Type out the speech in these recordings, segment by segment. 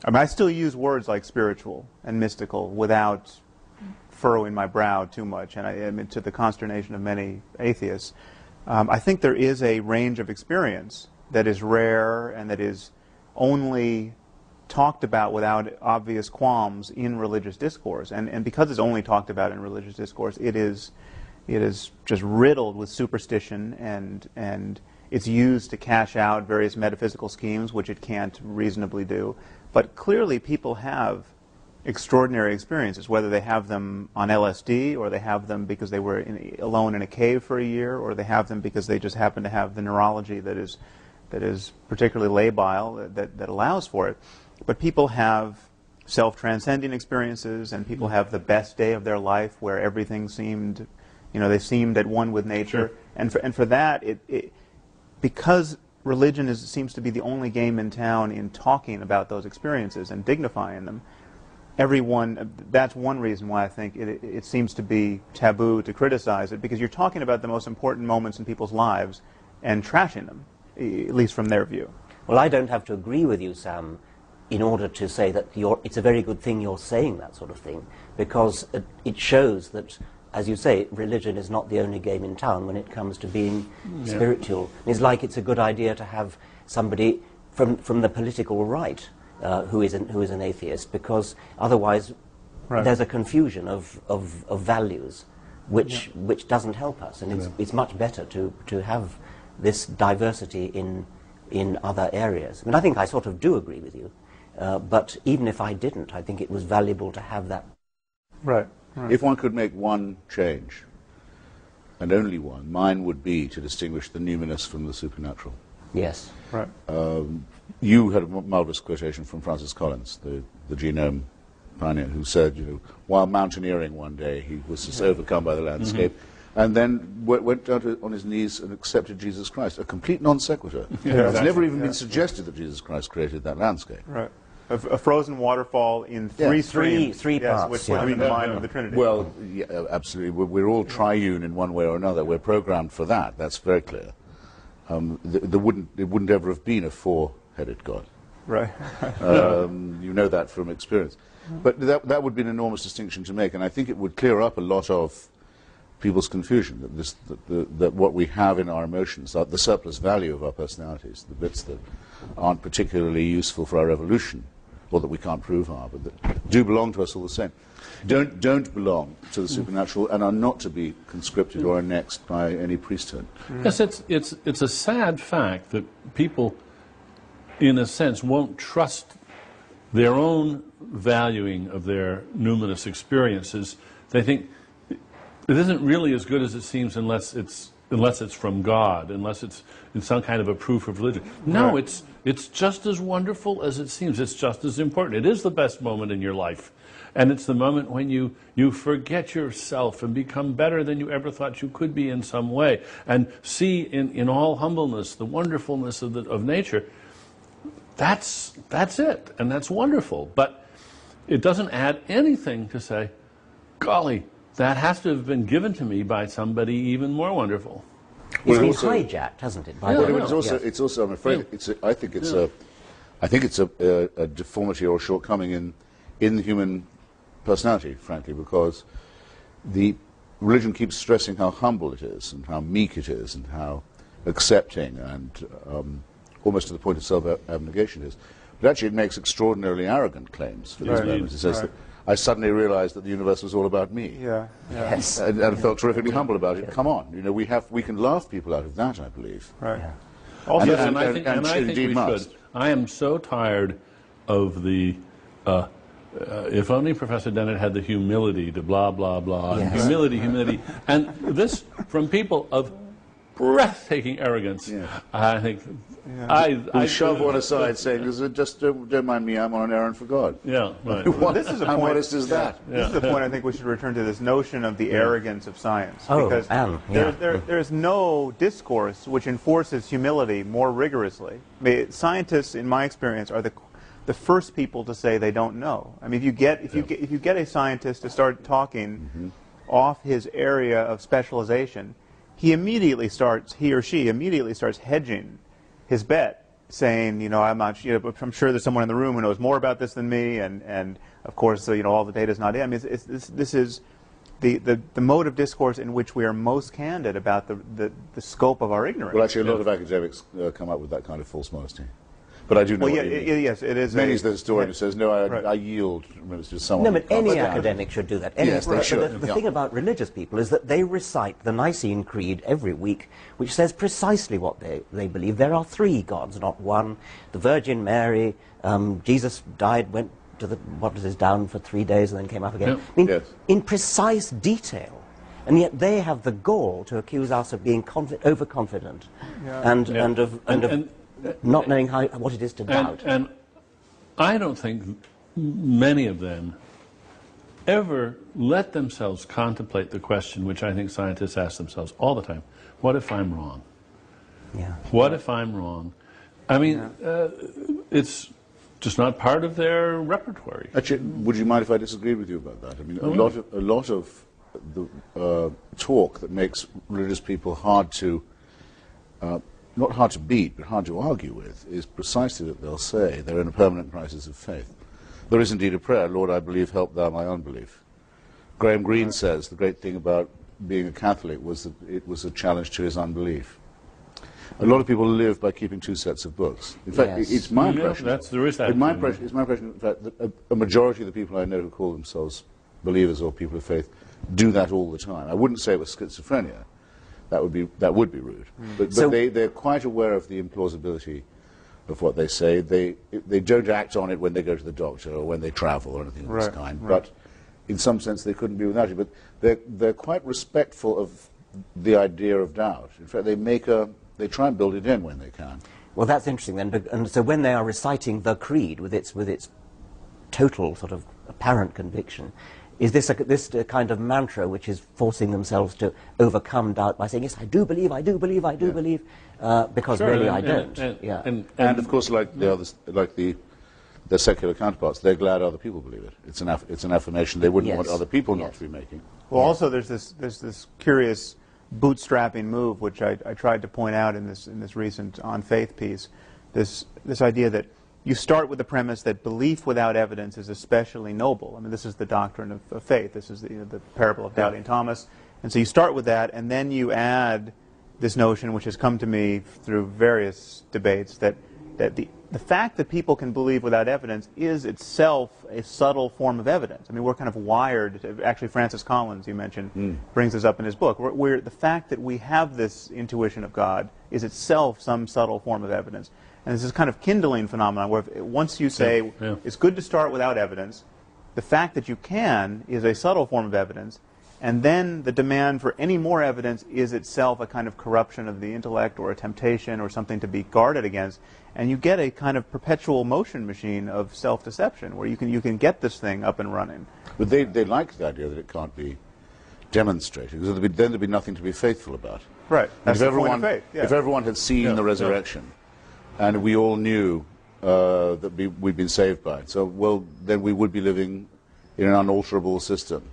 I mean, I still use words like spiritual and mystical without furrowing my brow too much, and I mean, to the consternation of many atheists. I think there is a range of experience that is rare and that is only talked about without obvious qualms in religious discourse. And because it's only talked about in religious discourse, it is just riddled with superstition, and it's used to cash out various metaphysical schemes, which it can't reasonably do. But clearly people have extraordinary experiences, whether they have them on LSD, or they have them because they were alone in a cave for a year, or they have them because they just happen to have the neurology that is particularly labile, that allows for it. But people have self-transcending experiences, and people have the best day of their life where everything seemed, they seemed at one with nature. Sure. And for that, because religion seems to be the only game in town in talking about those experiences and dignifying them, that's one reason why I think it seems to be taboo to criticize it, because you're talking about the most important moments in people's lives and trashing them, at least from their view. Well, I don't have to agree with you, Sam, in order to say that it's a very good thing you're saying that sort of thing, because it shows that, as you say, religion is not the only game in town when it comes to being spiritual. It's like it's a good idea to have somebody from the political right who is an atheist, because otherwise there's a confusion of values which doesn't help us, and it's much better to have this diversity in other areas. I mean, I think I sort of do agree with you, but even if I didn't, I think it was valuable to have that. Right. If one could make one change, and only one, mine would be to distinguish the numinous from the supernatural. Yes. Right. You had a marvelous quotation from Francis Collins, the genome pioneer, who said, while mountaineering one day, he was just overcome by the landscape, and then went down on his knees and accepted Jesus Christ. A complete non sequitur. It's never even been suggested that Jesus Christ created that landscape. Right. A frozen waterfall in three streams. Three parts. Which would be the mind of the Trinity. Well, yeah, absolutely. We're all triune in one way or another. We're programmed for that. That's very clear. It wouldn't ever have been a four-headed God. Right. You know that from experience. But that would be an enormous distinction to make, and I think it would clear up a lot of people's confusion, that what we have in our emotions, the surplus value of our personalities, the bits that aren't particularly useful for our evolution, or that we can't prove are, but that do belong to us all the same, don't belong to the supernatural and are not to be conscripted or annexed by any priesthood. Yes, it's a sad fact that people, in a sense, won't trust their own valuing of their numinous experiences. They think it isn't really as good as it seems unless it's from God, unless it's in some kind of a proof of religion. No, it's just as wonderful as it seems. It's just as important. It is the best moment in your life. And it's the moment when you forget yourself and become better than you ever thought you could be in some way, and see in all humbleness the wonderfulness of nature. That's it, and that's wonderful. But it doesn't add anything to say, golly, that has to have been given to me by somebody even more wonderful. It's been hijacked, hasn't it? It's also, I'm afraid, I think it's a deformity or a shortcoming in the human personality, frankly, because the religion keeps stressing how humble it is, and how meek it is, and how accepting, and almost to the point of self-abnegation it is. But actually, it makes extraordinarily arrogant claims for these moments. It says that I suddenly realized that the universe was all about me. Yes. And felt terrifically humble about it. Come on, we can laugh people out of that, I believe. Right. Yeah. Also, and I think we should. I am so tired of the if only Professor Dennett had the humility to blah, blah, blah, and humility, and this from people of breathtaking arrogance. I think I shove one aside, saying, "Just don't mind me. I'm on an errand for God." Yeah, right. This is a How point. modest is that? This is the point I think we should return to, this notion of the arrogance of science, Oh, because there is no discourse which enforces humility more rigorously. I mean, scientists, in my experience, are the first people to say they don't know. I mean, if you get a scientist to start talking off his area of specialization, he or she immediately starts hedging his bet saying, I'm not, I'm sure there's someone in the room who knows more about this than me, and of course, all the data is not in. I mean, this is the mode of discourse in which we are most candid about the scope of our ignorance. Well, actually, a lot of academics come up with that kind of false modesty. But I do know what you mean. Yes, it is. Many's the historian who says, no, I yield to someone. No, but any academic should do that. Yes, they should. But the thing about religious people is that they recite the Nicene Creed every week, which says precisely what they believe. There are 3 gods, not one. The Virgin Mary, Jesus died, went to down for 3 days and then came up again. Yeah. I mean, in precise detail. And yet they have the gall to accuse us of being overconfident and of not knowing what it is to doubt. And I don't think many of them ever let themselves contemplate the question which I think scientists ask themselves all the time: what if I'm wrong? Yeah. What if I'm wrong? I mean, it's just not part of their repertoire. Actually, would you mind if I disagreed with you about that? I mean, a lot of the talk that makes religious people hard to not hard to beat, but hard to argue with, is precisely that they'll say they're in a permanent crisis of faith. There is indeed a prayer, Lord, I believe, help thou my unbelief. Graham Greene says the great thing about being a Catholic was that it was a challenge to his unbelief. A lot of people live by keeping 2 sets of books. In fact, it's my impression. There is that. It's my impression, in fact, that a majority of the people I know who call themselves believers or people of faith do that all the time. I wouldn't say it was schizophrenia. That would be rude. But they're quite aware of the implausibility of what they say. They don't act on it when they go to the doctor or when they travel or anything of this kind. Right. But in some sense, they couldn't be without it. But they're quite respectful of the idea of doubt. In fact, they try and build it in when they can. Well, that's interesting then. And so when they are reciting the creed with its total sort of apparent conviction, is this a kind of mantra which is forcing themselves to overcome doubt by saying, yes, I do believe, I do believe, I do believe, because really I don't. And of course, like the others, like their secular counterparts, they're glad other people believe it. It's an affirmation they wouldn't want other people not to be making. Well, also there's this curious bootstrapping move, which I tried to point out in this recent On Faith piece. This idea that you start with the premise that belief without evidence is especially noble. I mean, this is the doctrine of faith. This is the parable of doubting Thomas. And so you start with that, and then you add this notion, which has come to me through various debates, that the fact that people can believe without evidence is itself a subtle form of evidence. I mean, we're kind of wired to, actually Francis Collins, you mentioned, brings this up in his book, where the fact that we have this intuition of God is itself some subtle form of evidence. And there's this kind of kindling phenomenon where once you say it's good to start without evidence, the fact that you can is a subtle form of evidence, and then the demand for any more evidence is itself a kind of corruption of the intellect or a temptation or something to be guarded against, and you get a kind of perpetual motion machine of self-deception where you can get this thing up and running. But they like the idea that it can't be demonstrated, because then there'd be nothing to be faithful about. Right. That's the point of faith. If everyone had seen the resurrection, and we all knew that we'd been saved by it, so, then we would be living in an unalterable system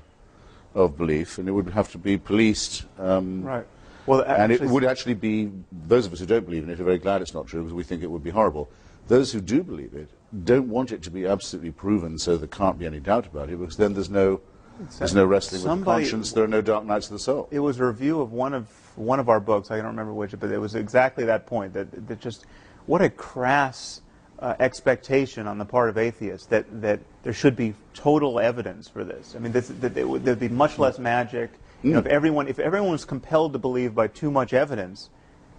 of belief, and it would have to be policed. Right. Well, and it would actually be, those of us who don't believe in it are very glad it's not true, because we think it would be horrible. Those who do believe it don't want it to be absolutely proven so there can't be any doubt about it, because then there's no wrestling with the conscience, there are no dark nights of the soul. It was a review of one of our books, I don't remember which, but it was exactly that point, that just, what a crass expectation on the part of atheists that there should be total evidence for this. I mean, there'd be much less magic. If everyone was compelled to believe by too much evidence.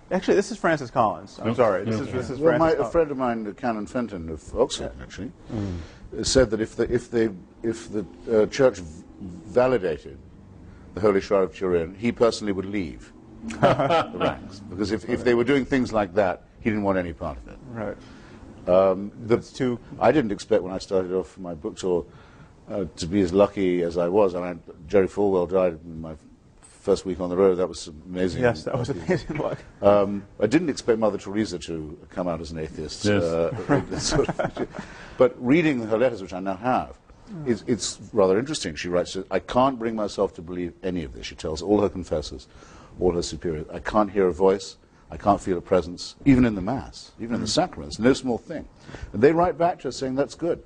Actually, this is Francis Collins. I'm sorry. This is Francis Collins. A friend of mine, Canon Fenton of Oxford, actually, said that if the Church validated the Holy Shroud of Turin, he personally would leave the ranks, because if they were doing things like that, he didn't want any part of it. Right. I didn't expect when I started off my book tour to be as lucky as I was. I mean, Jerry Falwell died in my first week on the road. That was amazing. Yes, that was amazing luck. I didn't expect Mother Teresa to come out as an atheist. Yes. But reading her letters, which I now have, it's rather interesting. She writes, I can't bring myself to believe any of this. She tells all her confessors, all her superiors, I can't hear a voice, I can't feel a presence, even in the Mass, even in the sacraments, no small thing. And they write back to us saying, that's good.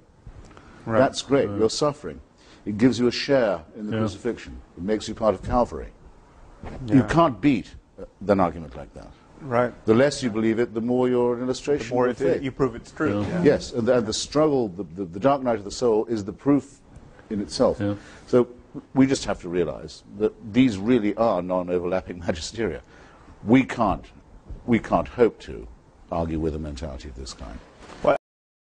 Right. That's great, you're suffering. It gives you a share in the crucifixion. It makes you part of Calvary. You can't beat an argument like that. Right. The less you believe it, the more you're an illustration The more of faith. you prove it's true. Yeah. Yes, and the struggle, the dark night of the soul is the proof in itself. Yeah. So we just have to realize that these really are non-overlapping magisteria. We can't hope to argue with a mentality of this kind. Well,